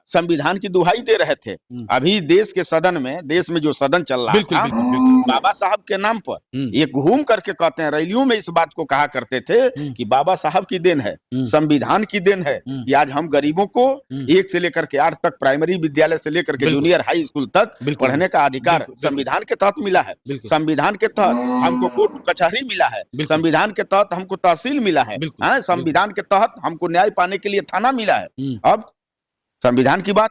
संविधान की दुहाई दे रहे थे। अभी देश के सदन में, देश में जो सदन चल रहा बिल्कुल, था, बिल्कुल, बिल्कुल। बाबा साहब के नाम पर ये घूम करके कहते हैं, रैलियों में इस बात को कहा करते थे कि बाबा साहब की देन है, संविधान की देन है कि आज हम गरीबों को 1 से लेकर के 8 तक, प्राइमरी विद्यालय से लेकर के जूनियर हाई स्कूल तक पढ़ने का अधिकार संविधान के तहत मिला है। संविधान के तहत हमको कोर्ट कचहरी मिला है, संविधान के तहत हमको तहसील मिला है, संविधान के तहत हमको न्याय पाने के लिए थाना मिला है। अब संविधान की बात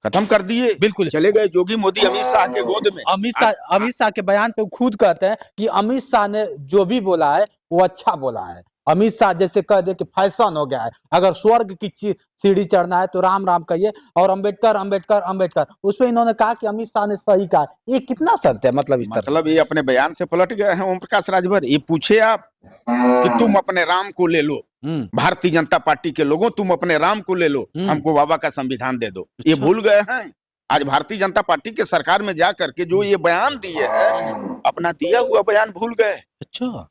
खत्म कर दिए, बिल्कुल चले गए योगी मोदी अमित शाह के गोद में। अमित शाह के बयान पे खुद कहते हैं कि अमित शाह ने जो भी बोला है वो अच्छा बोला है। अमित शाह जैसे कह दे कि फैशन हो गया है, अगर स्वर्ग की सीढ़ी चढ़ना है तो राम राम कहिए, और अंबेडकर अंबेडकर अंबेडकर। उसमें इन्होंने कहा कि अमित शाह ने सही कहा। ये कितना सत्य है? मतलब ये अपने बयान से पलट गए हैं ओम प्रकाश राजभर। ये पूछे आप कि तुम अपने राम को ले लो, भारतीय जनता पार्टी के लोगों, तुम अपने राम को ले लो, हमको बाबा का संविधान दे दो। ये भूल गए हैं। आज भारतीय जनता पार्टी के सरकार में जाकर के जो ये बयान दिए हैं, अपना दिया हुआ बयान भूल गए। अच्छा,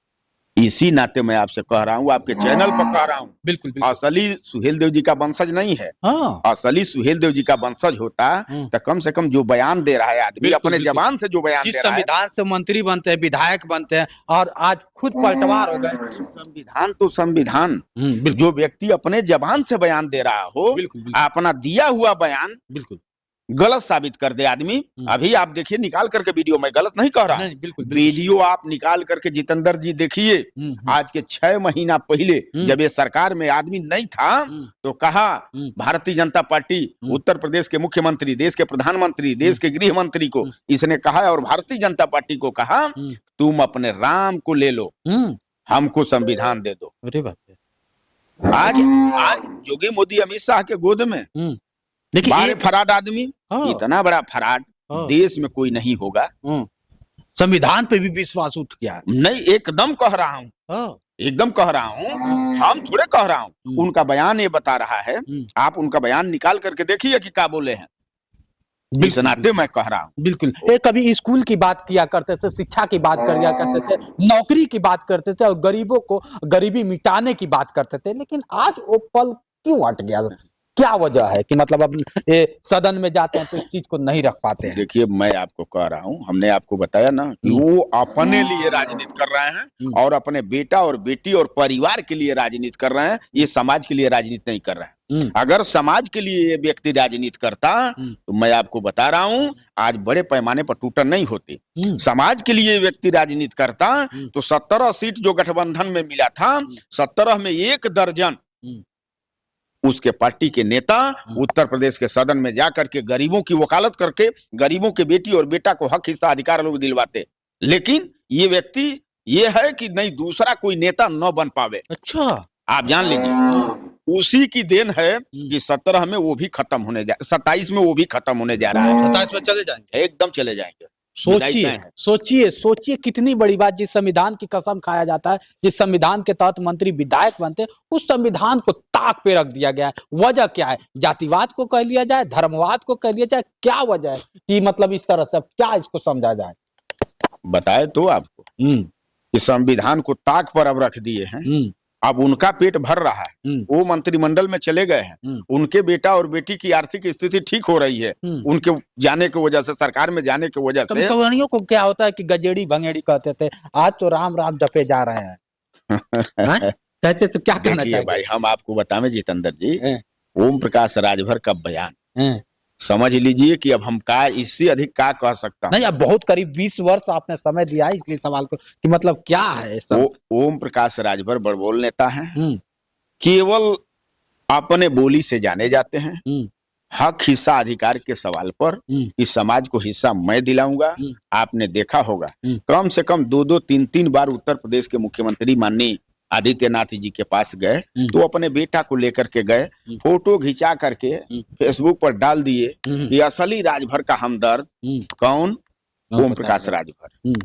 इसी नाते मैं आपसे कह रहा हूँ, आपके चैनल पर कह रहा हूँ, बिल्कुल, असली सुहेल देव जी का वंशज नहीं है। असली सुहेल देव जी का वंशज होता तो कम से कम जो बयान दे रहा है आदमी, अपने जबान से जो बयान दे रहा है, संविधान से मंत्री बनते हैं, विधायक बनते हैं, और आज खुद पलटवार हो गए। संविधान तो संविधान, जो व्यक्ति अपने जबान से बयान दे रहा हो, अपना दिया हुआ बयान बिल्कुल गलत साबित कर दे आदमी। अभी आप देखिए, निकाल करके वीडियो, मैं गलत नहीं कह रहा, वीडियो आप निकाल करके जितेंद्र जी देखिए, आज के 6 महीना पहले जब ये सरकार में आदमी नहीं था तो कहा भारतीय जनता पार्टी, उत्तर प्रदेश के मुख्यमंत्री, देश के प्रधानमंत्री, देश के गृह मंत्री को इसने कहा, और भारतीय जनता पार्टी को कहा तुम अपने राम को ले लो, हमको संविधान दे दो। अरे बाप रे, आज योगी मोदी अमित शाह के गोद में देखिए, फराड आदमी, इतना बड़ा फराड देश में कोई नहीं होगा। संविधान पे भी विश्वास उठ गया। नहीं, एकदम कह रहा हूँ, एकदम कह रहा हूँ, हम थोड़े कह रहा हूँ, उनका बयान ये बता रहा है। आप उनका बयान निकाल करके देखिए कि क्या बोले हैं। इस नाते मैं कह रहा हूँ। बिल्कुल, कभी स्कूल की बात किया करते थे, शिक्षा की बात किया करते थे, नौकरी की बात करते थे, और गरीबों को गरीबी मिटाने की बात करते थे, लेकिन आज वो पल क्यों हट गया? क्या वजह है कि मतलब अब ये सदन में जाते हैं तो इस चीज को नहीं रख पाते हैं? देखिए, मैं आपको कह रहा हूँ, हमने आपको बताया ना कि वो अपने लिए राजनीति कर रहे हैं, और अपने बेटा और बेटी और परिवार के लिए राजनीति कर रहे हैं। ये समाज के लिए राजनीति नहीं कर रहे हैं। अगर समाज के लिए ये व्यक्ति राजनीति करता तो मैं आपको बता रहा हूँ, आज बड़े पैमाने पर टूटन नहीं होती। समाज के लिए व्यक्ति राजनीति करता तो 17 सीट जो गठबंधन में मिला था, 17 में 1 दर्जन उसके पार्टी के नेता उत्तर प्रदेश के सदन में जाकर के गरीबों की वकालत करके गरीबों के बेटी और बेटा को हक, हिस्सा, अधिकार लोग दिलवाते। लेकिन ये व्यक्ति ये है कि नहीं, दूसरा कोई नेता न बन पावे। अच्छा, आप जान लीजिए, उसी की देन है कि 17 में वो भी खत्म होने जा, 27 में वो भी खत्म होने जा रहा है। 27 में चले जाएंगे, एकदम चले जाएंगे। सोचिए कितनी बड़ी बात। जिस संविधान की कसम खाया जाता है, जिस संविधान के तहत मंत्री विधायक बनते हैं, उस संविधान को ताक पे रख दिया गया है। वजह क्या है? जातिवाद को कह लिया जाए, धर्मवाद को कह लिया जाए, क्या वजह है कि मतलब इस तरह से क्या इसको समझा जाए? बताए तो आपको कि संविधान को ताक पर अब रख दिए हैं। अब उनका पेट भर रहा है, वो मंत्रिमंडल में चले गए हैं, उनके बेटा और बेटी की आर्थिक स्थिति ठीक हो रही है उनके जाने की वजह से, सरकार में जाने की वजह से। कहानियों को क्या होता है कि गजेड़ी भंगेड़ी कहते थे, आज तो राम राम जपे जा रहे हैं। कहते तो क्या कहना चाहिए भाई? हम आपको बताएं जितेंद्र जी, ओम प्रकाश राजभर का बयान समझ लीजिए कि अब हम का इससे अधिक का कह सकता हूं। नहीं, अब बहुत करीब 20 वर्ष आपने समय दिया है, इसलिए सवाल को कि मतलब क्या है सब? ओम प्रकाश राजभर बड़बोल नेता है, केवल अपने बोली से जाने जाते हैं। हक, हिस्सा, अधिकार के सवाल पर इस समाज को हिस्सा मैं दिलाऊंगा। आपने देखा होगा, कम से कम 2-2, 3-3 बार उत्तर प्रदेश के मुख्यमंत्री माननीय आदित्यनाथ जी के पास गए तो अपने बेटा को लेकर के गए, फोटो खिंचा करके फेसबुक पर डाल दिए कि असली राजभर का हमदर्द कौन? ओम प्रकाश राजभर।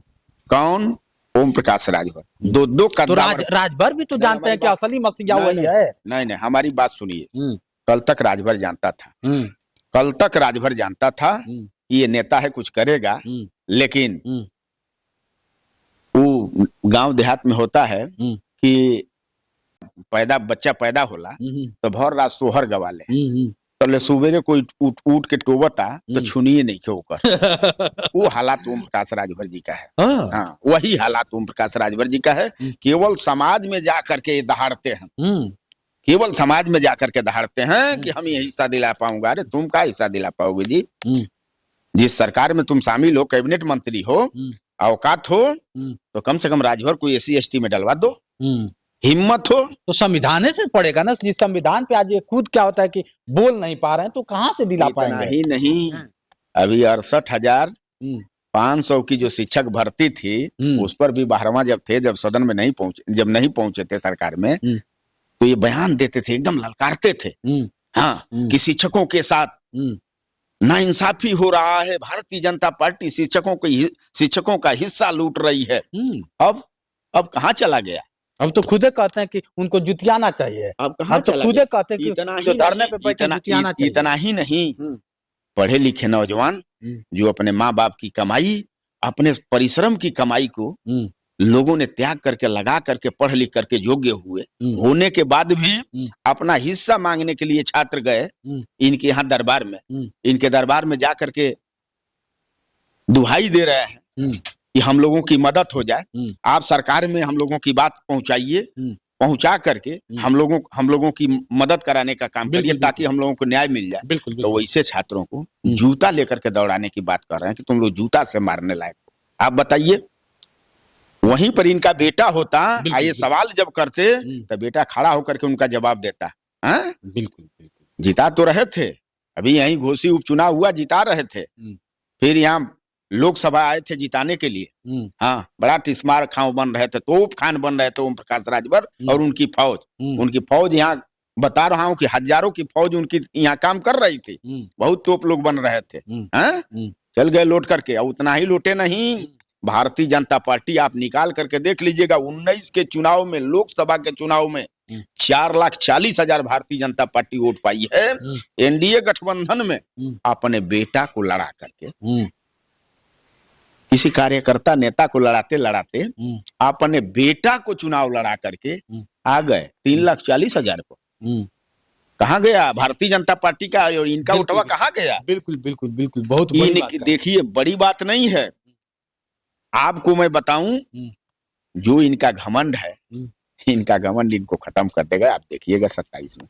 कौन? ओम प्रकाश राजभर। 2-2 तो राजभर भी तो जानते हैं कि असली मसीहा वही है। नहीं, हमारी बात सुनिए। कल तक राजभर जानता था, कल तक राजभर जानता था कि ये नेता है, कुछ करेगा, लेकिन वो गांव देहात में होता है कि बच्चा पैदा होला तो भर रात सोहर गवा ले, तले सुबेरे कोई उठ उठ के टोबता तो छुनिए नहीं के ओकर। वो हालात ओम प्रकाश राजभर जी का है। हाँ, वही हालात ओम प्रकाश राजभर जी का है। केवल समाज में जा करके दहाड़ते हैं, केवल समाज में जाकर के दहाड़ते हैं कि हम ये हिस्सा दिला पाऊंगा। अरे तुम क्या हिस्सा दिला पाओगे जी? जिस सरकार में तुम शामिल हो, कैबिनेट मंत्री हो, औकात हो, तो कम से कम राजभर को SC ST में डलवा दो, हिम्मत हो तो संविधान से पड़ेगा ना। जिस संविधान पे आज ये खुद क्या होता है कि बोल नहीं पा रहे हैं, तो कहाँ से दिला इतना पाएंगे? ही नहीं, अभी 68,500 की जो शिक्षक भर्ती थी, उस पर भी बारहवां जब थे, जब सदन में नहीं पहुंचे थे सरकार में, तो ये बयान देते थे, एकदम ललकारते थे। हाँ, कि शिक्षकों के साथ नाइंसाफी हो रहा है, भारतीय जनता पार्टी शिक्षकों का हिस्सा लूट रही है। अब कहाँ चला गया? अब तो खुदे कहते हैं कि उनको जुतियाना चाहिए। अब कहाँ तो खुदे कहते हैं कि जो धरने पे बैठे जुतियाना चाहिए। इतना ही नहीं, पढ़े लिखे नौजवान जो अपने माँ बाप की कमाई, अपने परिश्रम की कमाई को लोगों ने त्याग करके, लगा करके, पढ़ लिख करके योग्य हुए, होने के बाद भी अपना हिस्सा मांगने के लिए छात्र गए इनके यहाँ दरबार में, इनके दरबार में जा करके दुहाई दे रहे हैं कि हम लोगों की मदद हो जाए, आप सरकार में हम लोगों की बात पहुंचाइए, पहुंचा करके हम लोगों की मदद कराने का काम करिए, ताकि हम लोगों को न्याय मिल जाए। तो वैसे छात्रों को जूता लेकर के दौड़ाने की बात कर रहे हैं कि तुम लोग जूता से मारने लायक हो। आप बताइए, वहीं पर इनका बेटा होता, ये सवाल जब करते तो बेटा खड़ा होकर के उनका जवाब देता। हाँ, बिल्कुल। जिता तो रहे थे, अभी यहीं घोसी उपचुनाव हुआ, जिता रहे थे, फिर यहाँ लोकसभा आए थे जिताने के लिए। हाँ, बड़ा टिस्मार खां बन रहे थे, तोप खान बन रहे थे ओम प्रकाश राजभर और उनकी फौज यहाँ बता रहा हूँ कि हजारों की फौज उनकी यहाँ काम कर रही थी, बहुत तोप लोग बन रहे थे। हाँ, चल गए लौट करके। और उतना ही लौटे नहीं, भारतीय जनता पार्टी आप निकाल करके देख लीजिएगा, 19 के चुनाव में, लोकसभा के चुनाव में 4,40,000 भारतीय जनता पार्टी वोट पाई है। NDA गठबंधन में अपने बेटा को लड़ा करके, किसी कार्यकर्ता नेता को लड़ाते अपने बेटा को चुनाव लड़ा करके आ गए 3,40,000 को। कहाँ गया भारतीय जनता पार्टी का और इनका वोटवा कहाँ गया? बिल्कुल बहुत बड़ी बात। देखिए, बड़ी बात नहीं है, आपको मैं बताऊं, जो इनका घमंड है, इनका घमंड इनको खत्म कर देगा। आप देखिएगा 27 में।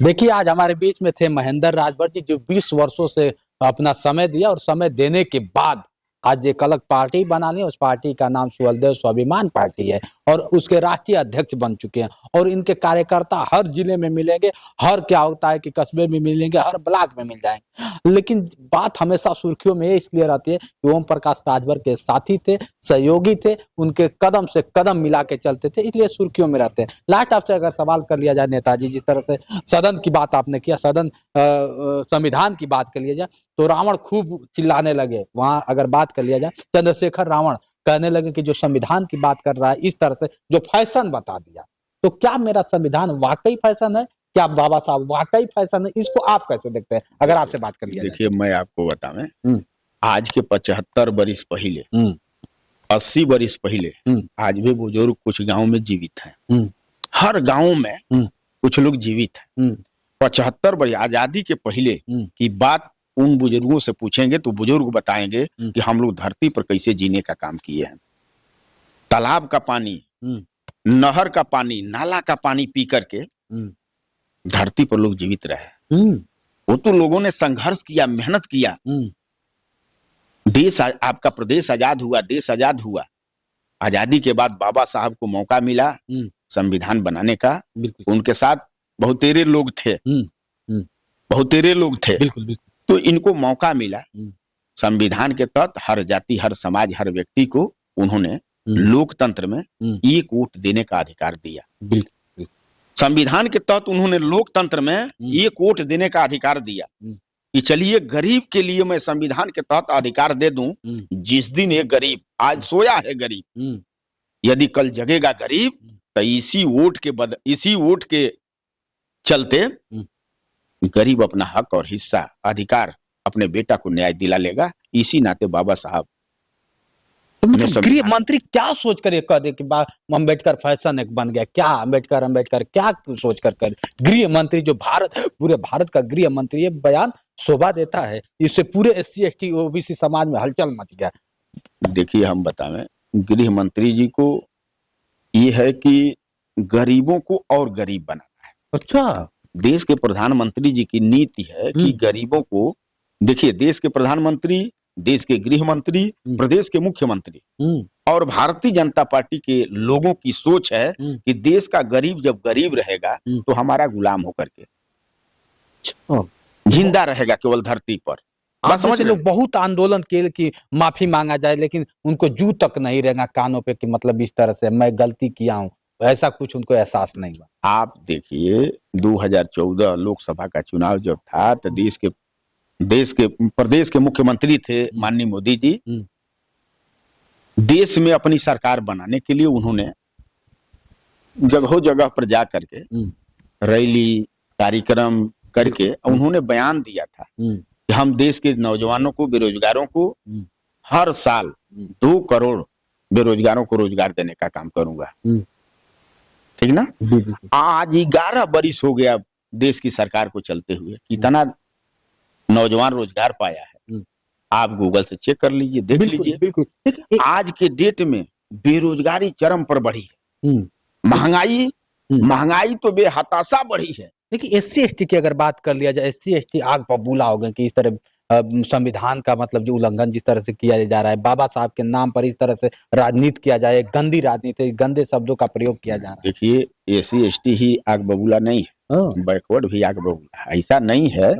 देखिए, आज हमारे बीच में थे महेंद्र राजभर जी, जो 20 वर्षों से अपना समय दिया, और समय देने के बाद आज एक अलग पार्टी बना ली। उस पार्टी का नाम सुहलदेव स्वाभिमान पार्टी है, और उसके राष्ट्रीय अध्यक्ष बन चुके हैं। और इनके कार्यकर्ता हर जिले में मिलेंगे, हर क्या होता है कि कस्बे में मिलेंगे, हर ब्लॉक में मिल जाएंगे। लेकिन बात हमेशा सुर्खियों में इसलिए रहती है कि ओम प्रकाश राजभर के साथी थे, सहयोगी थे, उनके कदम से कदम मिला के चलते थे, इसलिए सुर्खियों में रहते हैं। लास्ट आपसे अगर सवाल कर लिया जाए नेताजी, जिस तरह से सदन की बात आपने किया, सदन संविधान की बात कर लिया जाए, तो रावण खूब चिल्लाने लगे। वहां अगर बात कर लिया जाए, चंद्रशेखर रावण कहने लगे कि जो संविधान की बात कर रहा है, इस तरह से जो फैशन बता दिया, तो क्या मेरा संविधान वाकई फैशन है? क्या बाबा साहब वाकई फैशन है? इसको आप कैसे देखते हैं, अगर आपसे बात कर लिया जाए? देखिए, मैं आपको बताऊं, आज के 75 वर्ष पहले, 80 वर्ष पहले, आज भी बुजुर्ग कुछ गांव में जीवित हैं। हर गांव में कुछ लोग जीवित हैं। 75 वर्ष आजादी के पहले की बात उन बुजुर्गों से पूछेंगे तो बुजुर्ग बताएंगे कि हम लोग धरती पर कैसे जीने का काम किए हैं। तालाब का पानी, नहर का पानी, नाला का पानी पी करके धरती पर लोग जीवित रहे। वो तो लोगों ने संघर्ष किया, मेहनत किया। देश, आपका प्रदेश आजाद हुआ, देश आजाद हुआ। आजादी के बाद बाबा साहब को मौका मिला संविधान बनाने का। उनके साथ बहुतेरे लोग थे, बहुतेरे लोग थे। तो इनको मौका मिला। संविधान के तहत हर जाति, हर समाज, हर व्यक्ति को उन्होंने लोकतंत्र में एक वोट देने का अधिकार दिया। संविधान के तहत उन्होंने लोकतंत्र में एक वोट देने का अधिकार दिया कि चलिए, गरीब के लिए मैं संविधान के तहत अधिकार दे दूं। जिस दिन एक गरीब, आज सोया है गरीब, यदि कल जगेगा गरीब, तो इसी वोट के चलते गरीब अपना हक और हिस्सा, अधिकार अपने बेटा को न्याय दिला लेगा। इसी नाते बाबा साहब तो मतलब संविधान- गृह मंत्री क्या सोच कर ये कह दे कि अम्बेडकर फैशन एक बन गया, क्या अम्बेडकर क्या सोच कर गृह मंत्री जो पूरे भारत का गृह मंत्री, ये बयान शोभा देता है, इससे पूरे SC ST OBC समाज में हलचल मच गया। देखिए हम बतावें, गृह मंत्री जी को ये है कि गरीबों को और गरीब बनाना है। अच्छा। देश के प्रधानमंत्री जी की नीति है कि गरीबों को, देखिए देश के प्रधानमंत्री, देश के गृह मंत्री, प्रदेश के मुख्यमंत्री और भारतीय जनता पार्टी के लोगों की सोच है कि देश का गरीब जब गरीब रहेगा तो हमारा गुलाम होकर के जिंदा रहेगा केवल धरती पर। आप समझ लोग बहुत आंदोलन किए कि माफी मांगा जाए, लेकिन उनको जू तक नहीं रहेगा कानों पे कि मतलब इस तरह से मैं गलती किया हूं, ऐसा कुछ उनको एहसास नहीं हुआ। आप देखिए 2014 लोकसभा का चुनाव जब था तो प्रदेश के मुख्यमंत्री थे माननीय मोदी जी। देश में अपनी सरकार बनाने के लिए उन्होंने जगह जगह पर जा करके रैली कार्यक्रम करके उन्होंने बयान दिया था कि हम देश के नौजवानों को, बेरोजगारों को हर साल 2 करोड़ बेरोजगारों को रोजगार देने का काम करूंगा। ठीक ना। आज 11 बरिस हो गया देश की सरकार को चलते हुए, कितना नौजवान रोजगार पाया है आप गूगल से चेक कर लीजिए, देख लीजिए। बिल्कुल। आज के डेट में बेरोजगारी चरम पर बढ़ी है, महंगाई तो बेहताशा बढ़ी है। देखिए SC ST की अगर बात कर लिया जाए, SC ST आग बबूला हो गए कि इस तरह संविधान का मतलब जो उल्लंघन जिस तरह से किया जा रहा है, बाबा साहब के नाम पर इस तरह से राजनीति किया जाए, गंदी राजनीति, गंदे शब्दों का प्रयोग किया जा रहा है। देखिए SC ST ही आग बबूला नहीं है, बैकवर्ड भी आग बबूला। ऐसा नहीं है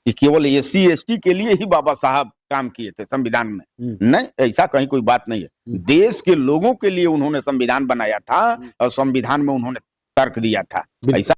कि केवल SC ST के लिए ही बाबा साहब काम किए थे संविधान में, नहीं, ऐसा कहीं कोई बात नहीं है। देश के लोगों के लिए उन्होंने संविधान बनाया था और संविधान में उन्होंने तर्क दिया था। ऐसा